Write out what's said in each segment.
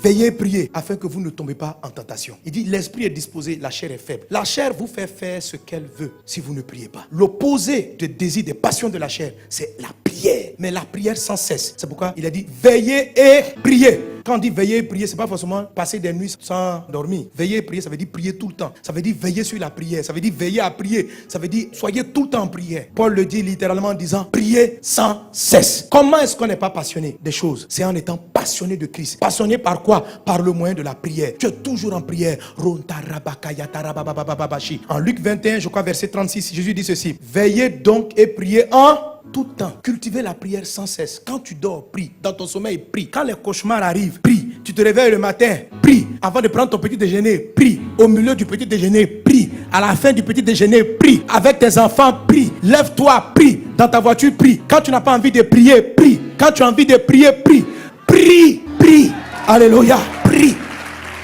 veillez, priez, afin que vous ne tombez pas en tentation. Il dit, l'esprit est disposé, la chair est faible. La chair vous fait faire ce qu'elle veut si vous ne priez pas. L'opposé des désirs, des passions de la chair, c'est la prière. Mais la prière sans cesse. C'est pourquoi il a dit, veillez et priez. Quand on dit veiller et prier, c'est pas forcément passer des nuits sans dormir. Veiller et prier, ça veut dire prier tout le temps. Ça veut dire veiller sur la prière. Ça veut dire veiller à prier. Ça veut dire soyez tout le temps en prière. Paul le dit littéralement en disant priez sans cesse. Comment est-ce qu'on n'est pas passionné des choses? C'est en étant passionné de Christ. Passionné par quoi? Par le moyen de la prière. Tu es toujours en prière. En Luc 21, je crois verset 36, Jésus dit ceci. Veillez donc et priez en tout temps. Cultivez la prière sans cesse. Quand tu dors, prie. Dans ton sommeil, prie. Quand les cauchemars arrivent, prie. Tu te réveilles le matin, prie. Avant de prendre ton petit déjeuner, prie. Au milieu du petit déjeuner, prie. À la fin du petit déjeuner, prie. Avec tes enfants, prie. Lève-toi, prie. Dans ta voiture, prie. Quand tu n'as pas envie de prier, prie. Quand tu as envie de prier, prie. Prie, prie. Alléluia, prie.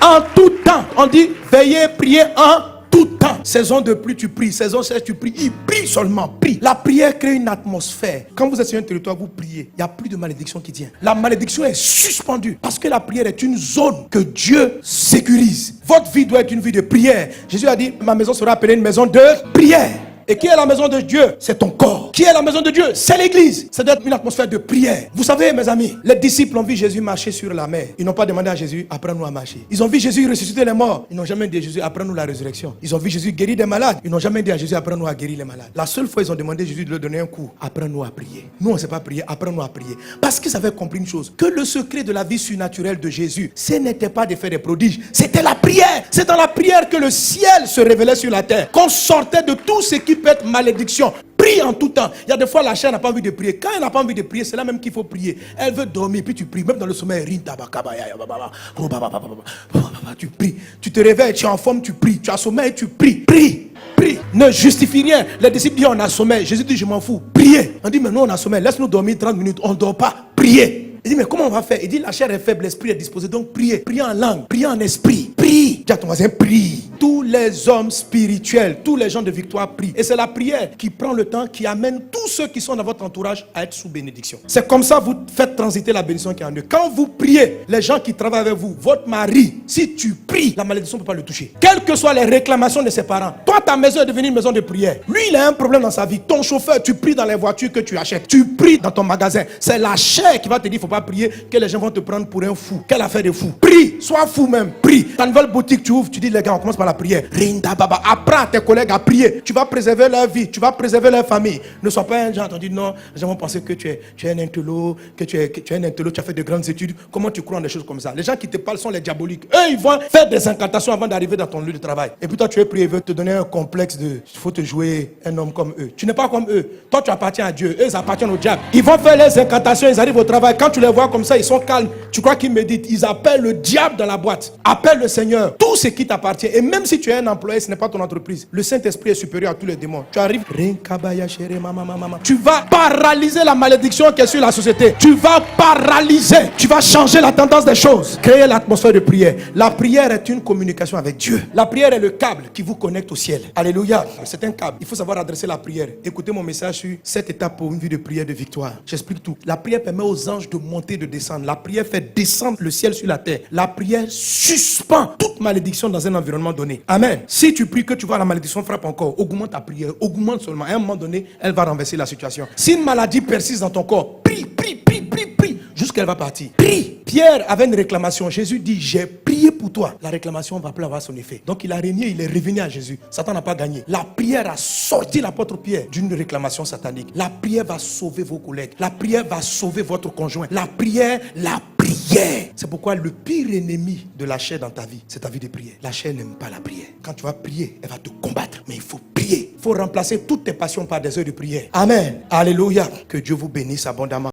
En tout temps. On dit veillez, priez en tout temps. Saison de pluie, tu pries. Saison sèche, tu pries. Il prie seulement, prie. La prière crée une atmosphère. Quand vous êtes sur un territoire, vous priez. Il n'y a plus de malédiction qui tient. La malédiction est suspendue. Parce que la prière est une zone que Dieu sécurise. Votre vie doit être une vie de prière. Jésus a dit, ma maison sera appelée une maison de prière. Et qui est la maison de Dieu? C'est ton corps. Qui est la maison de Dieu? C'est l'église. Ça doit être une atmosphère de prière. Vous savez, mes amis, les disciples ont vu Jésus marcher sur la mer. Ils n'ont pas demandé à Jésus, apprends-nous à marcher. Ils ont vu Jésus ressusciter les morts. Ils n'ont jamais dit à Jésus, apprends-nous la résurrection. Ils ont vu Jésus guérir des malades. Ils n'ont jamais dit à Jésus, apprends-nous à guérir les malades. La seule fois, ils ont demandé à Jésus de leur donner un coup. Apprends-nous à prier. Nous, on ne sait pas prier. Apprends-nous à prier. Parce qu'ils avaient compris une chose, que le secret de la vie surnaturelle de Jésus, ce n'était pas de faire des prodiges. C'était la prière. C'est dans la prière que le ciel se révélait sur la terre. Qu'on sortait de tout ce qui peut être malédiction. Prie en tout temps. Il y a des fois la chair n'a pas envie de prier. Quand elle n'a pas envie de prier, c'est là même qu'il faut prier. Elle veut dormir, puis tu pries. Même dans le sommeil, tu pries. Tu te réveilles, tu es en forme, tu pries. Tu as sommeil, tu pries. Prie. Prie. Ne justifie rien. Les disciples disent on a sommeil. Jésus dit je m'en fous. Priez. On dit mais nous on a sommeil. Laisse-nous dormir 30 minutes. On ne dort pas. Priez. Il dit mais comment on va faire? Il dit la chair est faible, l'esprit est disposé. Donc priez. Priez en langue. Priez en esprit. Prie. Dis à ton voisin prie. Tous les hommes spirituels, tous les gens de victoire prient. Et c'est la prière qui prend le temps, qui amène tous ceux qui sont dans votre entourage à être sous bénédiction. C'est comme ça que vous faites transiter la bénédiction qui est en eux. Quand vous priez, les gens qui travaillent avec vous, votre mari, si tu pries, la malédiction ne peut pas le toucher. Quelles que soient les réclamations de ses parents, toi ta maison est devenue une maison de prière. Lui il a un problème dans sa vie. Ton chauffeur, tu pries dans les voitures que tu achètes. Tu pries dans ton magasin. C'est la chair qui va te dire, il ne faut pas prier, que les gens vont te prendre pour un fou. Quelle affaire de fou. Prie, sois fou même, prie. Ta nouvelle boutique tu ouvres, tu dis les gars, on commence par la prière. Rinda baba, apprends à tes collègues à prier. Tu vas préserver leur vie, tu vas préserver leur famille. Ne sois pas un genre, on dit non, les gens vont penser que tu es un intello, que tu es un intello, tu as fait de grandes études. Comment tu crois en des choses comme ça? Les gens qui te parlent sont les diaboliques. Eux, ils vont faire des incantations avant d'arriver dans ton lieu de travail. Et puis toi, tu es prié, ils veulent te donner un complexe de, il faut te jouer un homme comme eux. Tu n'es pas comme eux. Toi, tu appartiens à Dieu. Eux, ils appartiennent au diable. Ils vont faire les incantations, ils arrivent au travail. Quand tu les vois comme ça, ils sont calmes. Tu crois qu'ils méditent. Ils appellent le diable dans la boîte. Appelle le Seigneur. Tout ce qui t'appartient. Et même si tu es un employé, ce n'est pas ton entreprise. Le Saint-Esprit est supérieur à tous les démons. Tu arrives. Tu vas paralyser la malédiction qui est sur la société. Tu vas paralyser. Tu vas changer la tendance des choses. Créer l'atmosphère de prière. La prière est une communication avec Dieu. La prière est le câble qui vous connecte au ciel. Alléluia. C'est un câble. Il faut savoir adresser la prière. Écoutez mon message sur 7 étapes pour une vie de prière de victoire. J'explique tout. La prière permet aux anges de monter, de descendre. La prière fait descendre le ciel sur la terre. La prière suspend toute malédiction dans un environnement donné. Amen. Si tu pries que tu vois la malédiction frappe encore, augmente ta prière. Augmente seulement. À un moment donné, elle va renverser la situation. Si une maladie persiste dans ton corps, prie, prie, prie, prie, prie, jusqu'à elle va partir. Prie. Pierre avait une réclamation. Jésus dit, j'ai prié pour toi. La réclamation va plus avoir son effet. Donc il a régné, il est revenu à Jésus. Satan n'a pas gagné. La prière a sorti l'apôtre Pierre d'une réclamation satanique. La prière va sauver vos collègues. La prière va sauver votre conjoint. La prière. C'est pourquoi le pire ennemi de la chair dans ta vie, c'est ta vie de prière. La chair n'aime pas la prière. Quand tu vas prier, elle va te combattre. Mais il faut prier. Il faut remplacer toutes tes passions par des heures de prière. Amen. Alléluia. Que Dieu vous bénisse abondamment.